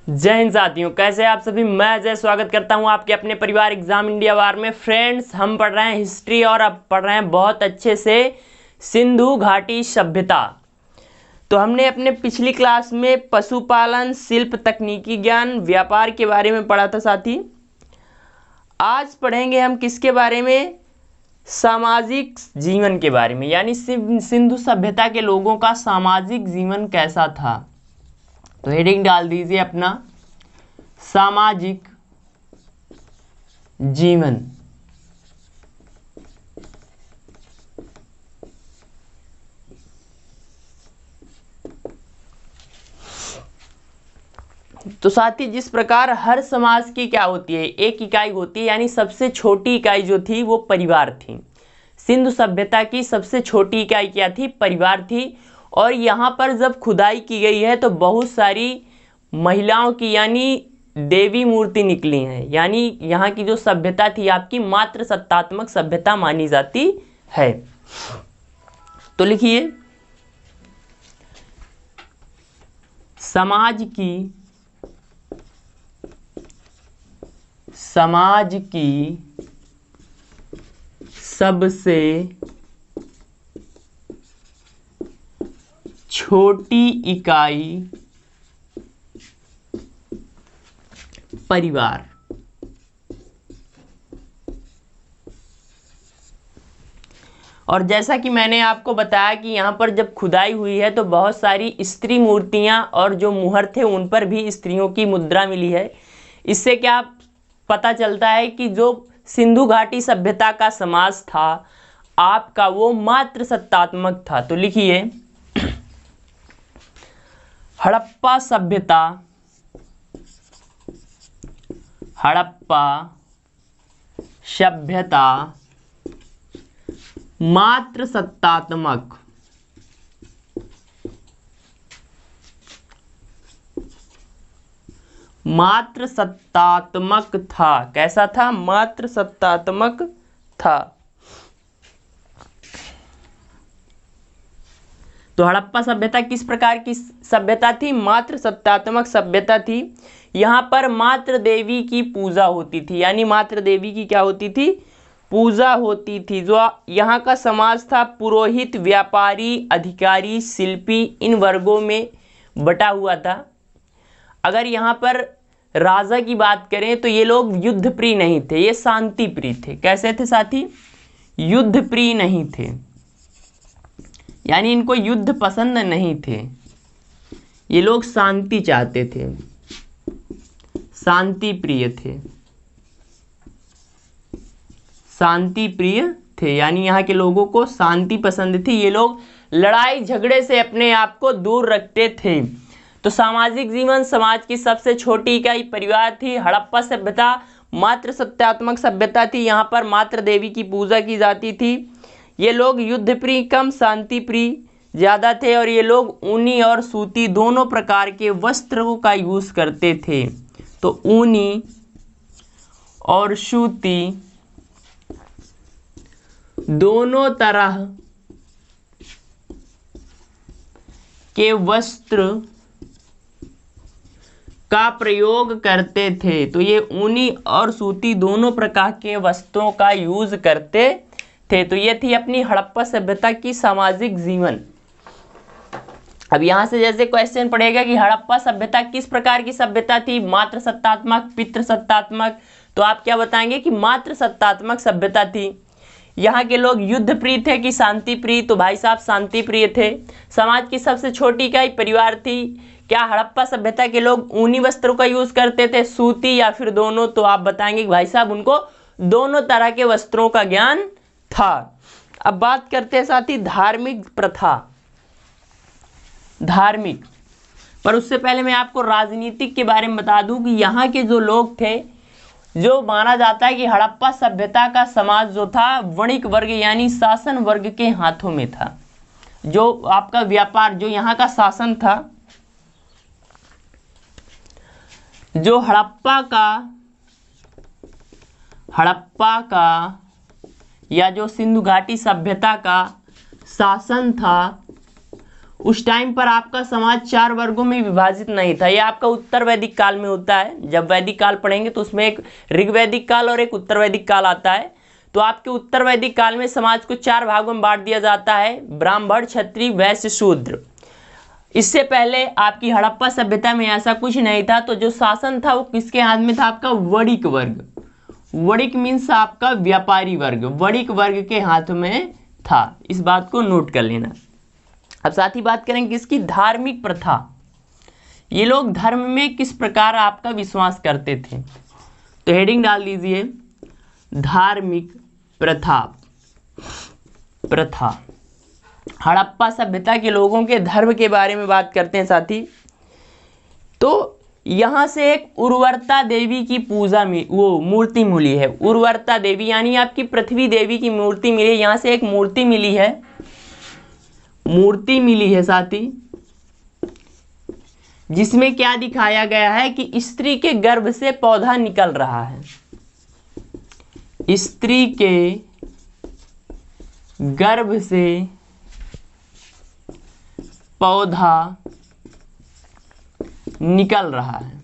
जय हिंद साथियों, कैसे आप सभी। मैं अजय स्वागत करता हूं आपके अपने परिवार एग्जाम इंडिया वार में। फ्रेंड्स, हम पढ़ रहे हैं हिस्ट्री और अब पढ़ रहे हैं बहुत अच्छे से सिंधु घाटी सभ्यता। तो हमने अपने पिछली क्लास में पशुपालन, शिल्प, तकनीकी ज्ञान, व्यापार के बारे में पढ़ा था साथी। आज पढ़ेंगे हम किसके बारे में? सामाजिक जीवन के बारे में, यानी सिंधु सभ्यता के लोगों का सामाजिक जीवन कैसा था। तो हेडिंग डाल दीजिए अपना सामाजिक जीवन। तो साथी, जिस प्रकार हर समाज की क्या होती है, एक इकाई होती है, यानी सबसे छोटी इकाई जो थी वो परिवार थी। सिंधु सभ्यता की सबसे छोटी इकाई क्या थी? परिवार थी। और यहाँ पर जब खुदाई की गई है तो बहुत सारी महिलाओं की यानी देवी मूर्ति निकली हैं, यानी यहाँ की जो सभ्यता थी आपकी मात्र सत्तात्मक सभ्यता मानी जाती है। तो लिखिए, समाज की सबसे छोटी इकाई परिवार। और जैसा कि मैंने आपको बताया कि यहाँ पर जब खुदाई हुई है तो बहुत सारी स्त्री मूर्तियाँ और जो मुहर थे उन पर भी स्त्रियों की मुद्रा मिली है। इससे क्या पता चलता है कि जो सिंधु घाटी सभ्यता का समाज था आपका वो मात्र सत्तात्मक था। तो लिखिए, हड़प्पा सभ्यता मात्र सत्तात्मक था। कैसा था? मात्र सत्तात्मक था। तो हड़प्पा सभ्यता किस प्रकार की सभ्यता थी? मात्र सत्तात्मक सभ्यता थी। यहाँ पर मात्र देवी की पूजा होती थी, यानी मात्र देवी की क्या होती थी? पूजा होती थी। जो यहाँ का समाज था पुरोहित, व्यापारी, अधिकारी, शिल्पी, इन वर्गों में बटा हुआ था। अगर यहाँ पर राजा की बात करें तो ये लोग युद्ध प्रिय नहीं थे, ये शांति प्रिय थे। कैसे थे साथी? युद्ध प्रिय नहीं थे, यानी इनको युद्ध पसंद नहीं थे। ये लोग शांति चाहते थे, शांति प्रिय थे, शांति प्रिय थे, यानी यहाँ के लोगों को शांति पसंद थी। ये लोग लड़ाई झगड़े से अपने आप को दूर रखते थे। तो सामाजिक जीवन, समाज की सबसे छोटी इकाई परिवार थी। हड़प्पा सभ्यता मात्र सत्तात्मक सभ्यता थी। यहाँ पर मात्र देवी की पूजा की जाती थी। ये लोग युद्ध प्रिय कम, शांति प्रिय ज़्यादा थे। और ये लोग ऊनी और सूती दोनों प्रकार के वस्त्रों का यूज़ करते थे। तो ऊनी और सूती दोनों तरह के वस्त्र का प्रयोग करते थे। तो ये ऊनी और सूती दोनों प्रकार के वस्त्रों का यूज करते थे। तो ये थी अपनी हड़प्पा सभ्यता की सामाजिक जीवन। अब यहाँ से जैसे क्वेश्चन पड़ेगा कि हड़प्पा सभ्यता किस प्रकार की सभ्यता थी? मात्र सत्तात्मक, पितृ सत्तात्मक। तो आप क्या बताएंगे कि मात्र सत्तात्मक सभ्यता थी। यहाँ के लोग युद्ध प्रिय थे कि शांति प्रिय? तो भाई साहब शांति प्रिय थे। समाज की सबसे छोटी इकाई परिवार थी। क्या हड़प्पा सभ्यता के लोग ऊनी वस्त्रों का यूज करते थे, सूती या फिर दोनों? तो आप बताएंगे कि भाई साहब उनको दोनों तरह के वस्त्रों का ज्ञान था। अब बात करते हैं साथी धार्मिक प्रथा, धार्मिक। पर उससे पहले मैं आपको राजनीतिक के बारे में बता दूं कि यहाँ के जो लोग थे, जो माना जाता है कि हड़प्पा सभ्यता का समाज जो था वणिक वर्ग यानी शासन वर्ग के हाथों में था। जो आपका व्यापार, जो यहाँ का शासन था, जो हड़प्पा का या जो सिंधु घाटी सभ्यता का शासन था उस टाइम पर आपका समाज 4 वर्गों में विभाजित नहीं था। यह आपका उत्तर वैदिक काल में होता है। जब वैदिक काल पढ़ेंगे तो उसमें एक ऋग्वैदिक काल और एक उत्तर वैदिक काल आता है। तो आपके उत्तर वैदिक काल में समाज को 4 भागों में बांट दिया जाता है, ब्राह्मण, क्षत्रिय, वैश्य, शूद्र। इससे पहले आपकी हड़प्पा सभ्यता में ऐसा कुछ नहीं था। तो जो शासन था वो किसके हाथ में था? आपका वणिक वर्ग। वणिक मीन्स आपका व्यापारी वर्ग, वणिक वर्ग के हाथ में था। इस बात को नोट कर लेना। अब साथ ही बात करेंगे किसकी? धार्मिक प्रथा। ये लोग धर्म में किस प्रकार आपका विश्वास करते थे? तो हेडिंग डाल दीजिए धार्मिक प्रथा। प्रथा हड़प्पा सभ्यता के लोगों के धर्म के बारे में बात करते हैं साथी। तो यहाँ से एक उर्वरता देवी की पूजा में वो मूर्ति मिली है। उर्वरता देवी यानी आपकी पृथ्वी देवी की मूर्ति मिली है। यहाँ से एक मूर्ति मिली है, मूर्ति मिली है साथी, जिसमें क्या दिखाया गया है कि स्त्री के गर्भ से पौधा निकल रहा है। स्त्री के गर्भ से पौधा निकल रहा है।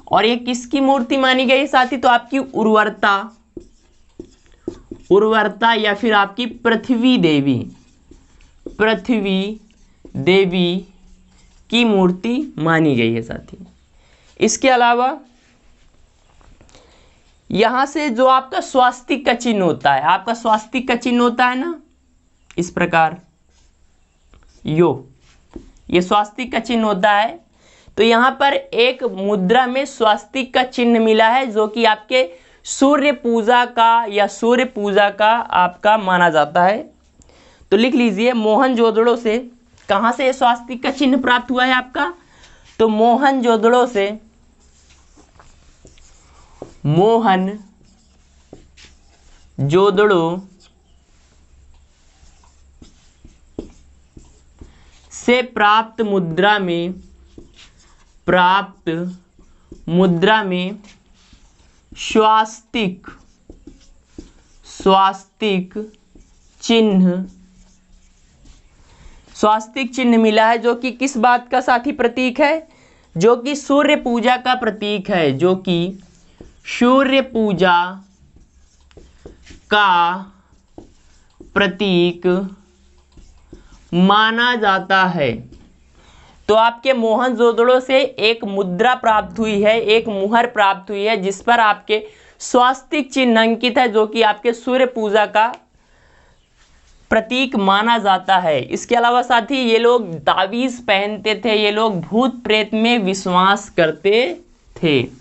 और ये किसकी मूर्ति मानी गई साथी? तो आपकी उर्वरता, उर्वरता या फिर आपकी पृथ्वी देवी, पृथ्वी देवी की मूर्ति मानी गई है साथी। इसके अलावा यहां से जो आपका स्वास्तिक का चिन्ह होता है, आपका स्वास्तिक का चिन्ह होता है ना इस प्रकार, ये स्वास्तिक का चिन्ह होता है। तो यहां पर एक मुद्रा में स्वास्तिक का चिन्ह मिला है, जो कि आपके सूर्य पूजा का या सूर्य पूजा का आपका माना जाता है। तो लिख लीजिए मोहनजोदड़ो से। कहां से स्वास्तिक का चिन्ह प्राप्त हुआ है आपका? तो मोहनजोदड़ो से, मोहनजोदड़ो से प्राप्त मुद्रा में स्वास्तिक चिन्ह मिला है, जो कि किस बात का साथी प्रतीक है? जो कि सूर्य पूजा का प्रतीक है, जो कि सूर्य पूजा का प्रतीक माना जाता है। तो आपके मोहनजोदड़ो से एक मुद्रा प्राप्त हुई है, एक मुहर प्राप्त हुई है, जिस पर आपके स्वास्तिक चिन्ह अंकित है, जो कि आपके सूर्य पूजा का प्रतीक माना जाता है। इसके अलावा साथी ये लोग ताबीज पहनते थे, ये लोग भूत प्रेत में विश्वास करते थे।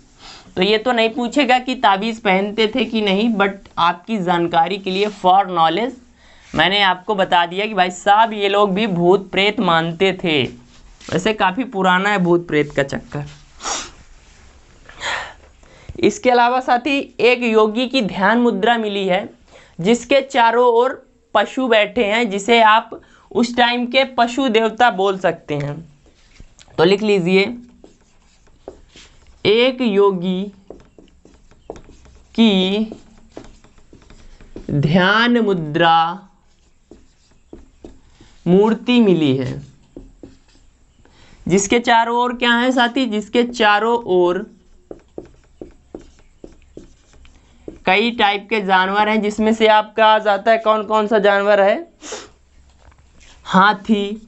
तो ये तो नहीं पूछेगा कि ताबीज पहनते थे कि नहीं, बट आपकी जानकारी के लिए फॉर नॉलेज मैंने आपको बता दिया कि भाई साहब ये लोग भी भूत प्रेत मानते थे। वैसे काफ़ी पुराना है भूत प्रेत का चक्कर। इसके अलावा साथी एक योगी की ध्यान मुद्रा मिली है, जिसके चारों ओर पशु बैठे हैं, जिसे आप उस टाइम के पशु देवता बोल सकते हैं। तो लिख लीजिए एक योगी की ध्यान मुद्रा मूर्ति मिली है, जिसके चारों ओर क्या है साथी? जिसके चारों ओर कई टाइप के जानवर हैं, जिसमें से आपका आ जाता है कौन कौन सा जानवर है? हाथी,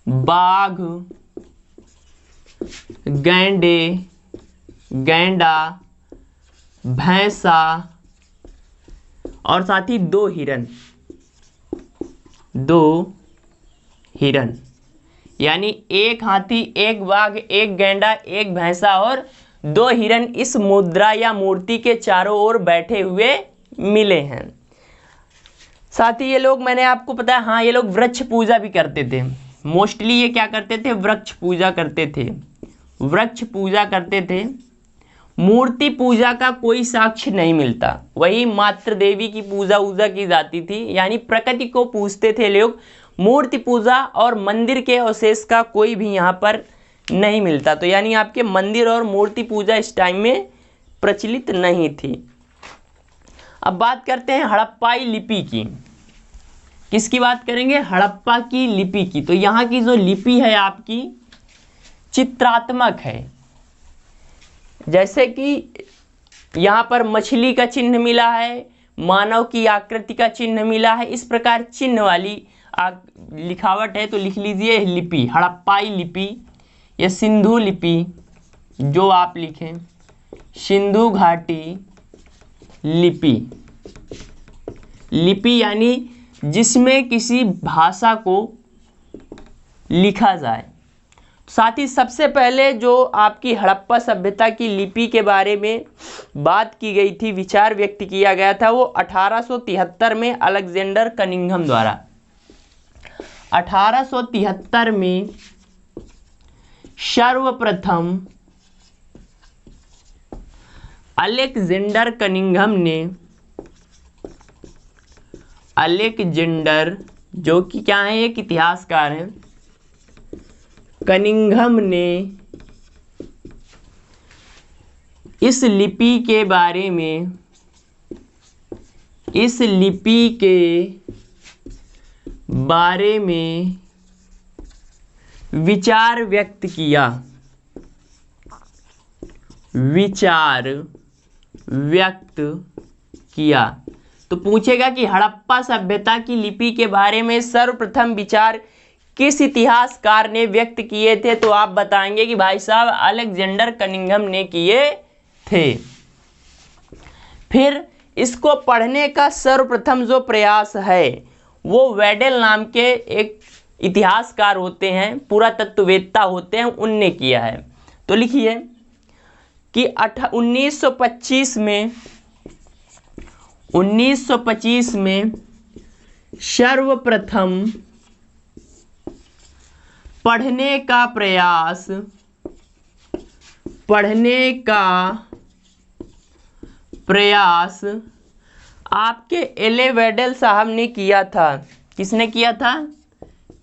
बाघ, गैंडा, भैंसा और साथ ही 2 हिरन। यानी एक हाथी, एक बाघ, एक गैंडा, एक भैंसा और 2 हिरन इस मुद्रा या मूर्ति के चारों ओर बैठे हुए मिले हैं। साथ ही ये लोग, मैंने आपको पता है, हाँ, ये लोग वृक्ष पूजा भी करते थे। मोस्टली ये क्या करते थे? वृक्ष पूजा करते थे। मूर्ति पूजा का कोई साक्ष्य नहीं मिलता। वही मातृ देवी की पूजा की जाती थी, यानी प्रकृति को पूजते थे लोग। मूर्ति पूजा और मंदिर के अवशेष का कोई भी यहाँ पर नहीं मिलता। तो यानी आपके मंदिर और मूर्ति पूजा इस टाइम में प्रचलित नहीं थी। अब बात करते हैं हड़प्पाई लिपि की। किसकी बात करेंगे? हड़प्पा की लिपि की। तो यहाँ की जो लिपि है आपकी चित्रात्मक है, जैसे कि यहाँ पर मछली का चिन्ह मिला है, मानव की आकृति का चिन्ह मिला है, इस प्रकार चिन्ह वाली लिखावट है। तो लिख लीजिए लिपि, हड़प्पाई लिपि या सिंधु लिपि, जो आप लिखें सिंधु घाटी लिपि। लिपि यानी जिसमें किसी भाषा को लिखा जाए। साथ ही सबसे पहले जो आपकी हड़प्पा सभ्यता की लिपि के बारे में बात की गई थी, विचार व्यक्त किया गया था, वो 1873 में अलेक्जेंडर कनिंघम द्वारा। 1873 में सर्वप्रथम अलेक्जेंडर कनिंघम ने, अलेक्जेंडर जो कि क्या है, एक इतिहासकार हैं, कनिंघम ने इस लिपि के बारे में, इस लिपि के बारे में विचार व्यक्त किया, विचार व्यक्त किया। तो पूछेगा कि हड़प्पा सभ्यता की लिपि के बारे में सर्वप्रथम विचार किस इतिहासकार ने व्यक्त किए थे? तो आप बताएंगे कि भाई साहब अलेक्जेंडर कनिंघम ने किए थे। फिर इसको पढ़ने का सर्वप्रथम जो प्रयास है वो वेडल नाम के एक इतिहासकार होते हैं, पुरातत्ववेत्ता होते हैं, उनने किया है। तो लिखिए कि 1925 में सर्वप्रथम पढ़ने का प्रयास आपके एल.ए. वेडल साहब ने किया था। किसने किया था?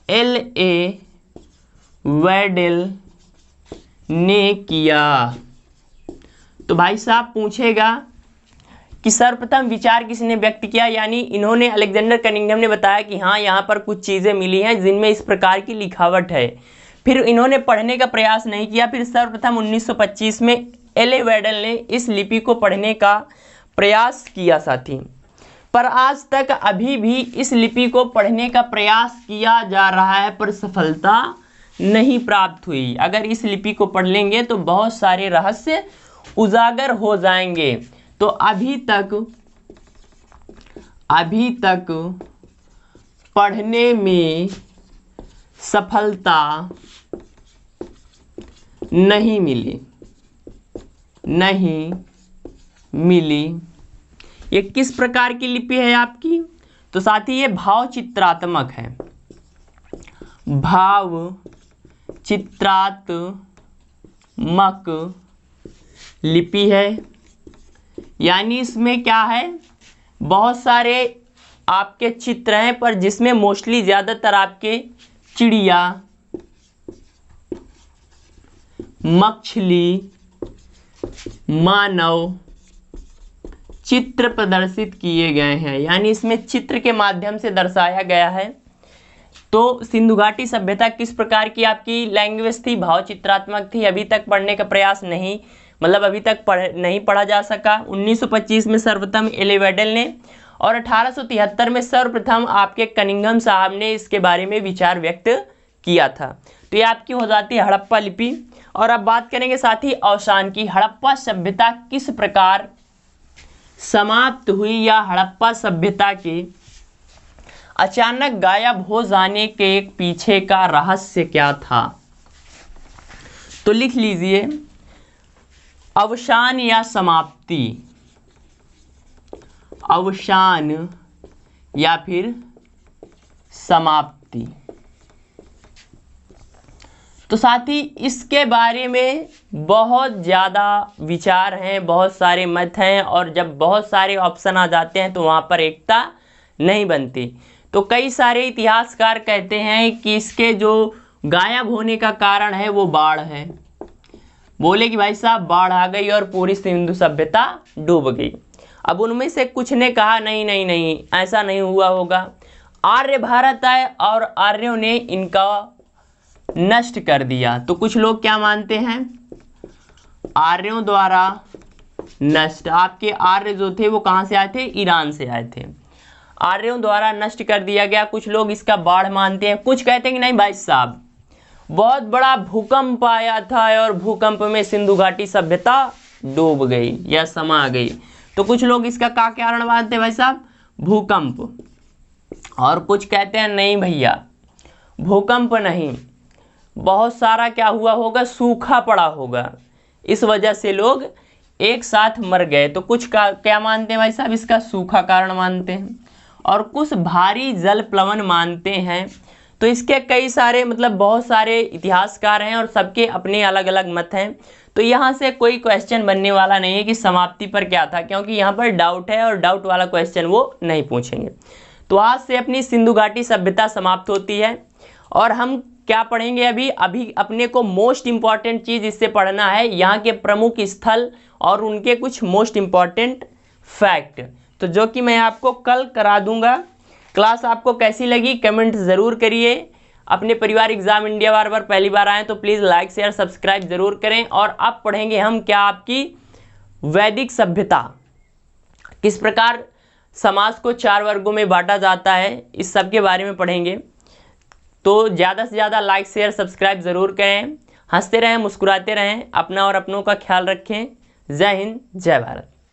एल.ए. वेडल ने किया। तो भाई साहब पूछेगा कि सर्वप्रथम विचार किसने व्यक्त किया, यानी इन्होंने, अलेक्जेंडर कनिंघम ने बताया कि हाँ यहाँ पर कुछ चीज़ें मिली हैं जिनमें इस प्रकार की लिखावट है। फिर इन्होंने पढ़ने का प्रयास नहीं किया। फिर सर्वप्रथम 1925 में एल.ए. वेडल ने इस लिपि को पढ़ने का प्रयास किया साथी। पर आज तक अभी भी इस लिपि को पढ़ने का प्रयास किया जा रहा है, पर सफलता नहीं प्राप्त हुई। अगर इस लिपि को पढ़ लेंगे तो बहुत सारे रहस्य उजागर हो जाएंगे। तो अभी तक पढ़ने में सफलता नहीं मिली। ये किस प्रकार की लिपि है आपकी? तो साथी ये भाव चित्रात्मक है, भाव चित्रात्मक लिपि है। यानी इसमें क्या है, बहुत सारे आपके चित्र हैं, पर जिसमें मोस्टली ज़्यादातर आपके चिड़िया, मछली, मानव चित्र प्रदर्शित किए गए हैं। यानी इसमें चित्र के माध्यम से दर्शाया गया है। तो सिंधु घाटी सभ्यता किस प्रकार की आपकी लैंग्वेज थी? भाव चित्रात्मक थी। अभी तक पढ़ने का प्रयास नहीं, मतलब अभी तक नहीं पढ़ा जा सका। 1925 में सर्वप्रथम एल.ए. वेडल ने और 1873 में सर्वप्रथम आपके कनिंघम साहब ने इसके बारे में विचार व्यक्त किया था। तो ये आपकी हो जाती है हड़प्पा लिपि। और अब बात करेंगे साथ ही अवसान की। हड़प्पा सभ्यता किस प्रकार समाप्त हुई, या हड़प्पा सभ्यता के अचानक गायब हो जाने के पीछे का रहस्य क्या था? तो लिख लीजिए अवसान या समाप्ति, अवसान या फिर समाप्ति। तो साथ ही इसके बारे में बहुत ज़्यादा विचार हैं, बहुत सारे मत हैं, और जब बहुत सारे ऑप्शन आ जाते हैं तो वहाँ पर एकता नहीं बनती। तो कई सारे इतिहासकार कहते हैं कि इसके जो गायब होने का कारण है वो बाढ़ है। बोले कि भाई साहब बाढ़ आ गई और पूरी सिंधु सभ्यता डूब गई। अब उनमें से कुछ ने कहा नहीं नहीं नहीं, ऐसा नहीं हुआ होगा। आर्य भारत आए और आर्यों ने इनका नष्ट कर दिया। तो कुछ लोग क्या मानते हैं, आर्यों द्वारा नष्ट। आपके आर्य जो थे वो कहाँ से आए थे, ईरान से आए थे। आर्यों द्वारा नष्ट कर दिया गया। कुछ लोग इसका बाढ़ मानते हैं, कुछ कहते हैं कि नहीं भाई साहब बहुत बड़ा भूकंप आया था और भूकंप में सिंधु घाटी सभ्यता डूब गई या समा गई। तो कुछ लोग इसका क्या कारण मानते हैं भाई साहब, भूकंप। और कुछ कहते हैं नहीं भैया भूकंप नहीं, बहुत सारा क्या हुआ होगा, सूखा पड़ा होगा, इस वजह से लोग एक साथ मर गए। तो कुछ का क्या मानते हैं भाई साहब, इसका सूखा कारण मानते हैं। और कुछ भारी जल प्लवन मानते हैं। तो इसके कई सारे मतलब बहुत सारे इतिहासकार हैं और सबके अपने अलग अलग मत हैं। तो यहाँ से कोई क्वेश्चन बनने वाला नहीं है कि समाप्ति पर क्या था, क्योंकि यहाँ पर डाउट है और डाउट वाला क्वेश्चन वो नहीं पूछेंगे। तो आज से अपनी सिंधु घाटी सभ्यता समाप्त होती है। और हम क्या पढ़ेंगे अभी अपने को मोस्ट इंपॉर्टेंट चीज़ इससे पढ़ना है, यहाँ के प्रमुख स्थल और उनके कुछ मोस्ट इंपॉर्टेंट फैक्ट, तो जो कि मैं आपको कल करा दूंगा। क्लास आपको कैसी लगी कमेंट ज़रूर करिए। अपने परिवार एग्जाम इंडिया बार पहली बार आए तो प्लीज़ लाइक शेयर सब्सक्राइब ज़रूर करें। और अब पढ़ेंगे हम क्या, आपकी वैदिक सभ्यता, किस प्रकार समाज को 4 वर्गों में बांटा जाता है, इस सब के बारे में पढ़ेंगे। तो ज़्यादा से ज़्यादा लाइक शेयर सब्सक्राइब ज़रूर करें। हंसते रहें, मुस्कुराते रहें, अपना और अपनों का ख्याल रखें। जय हिंद, जय भारत।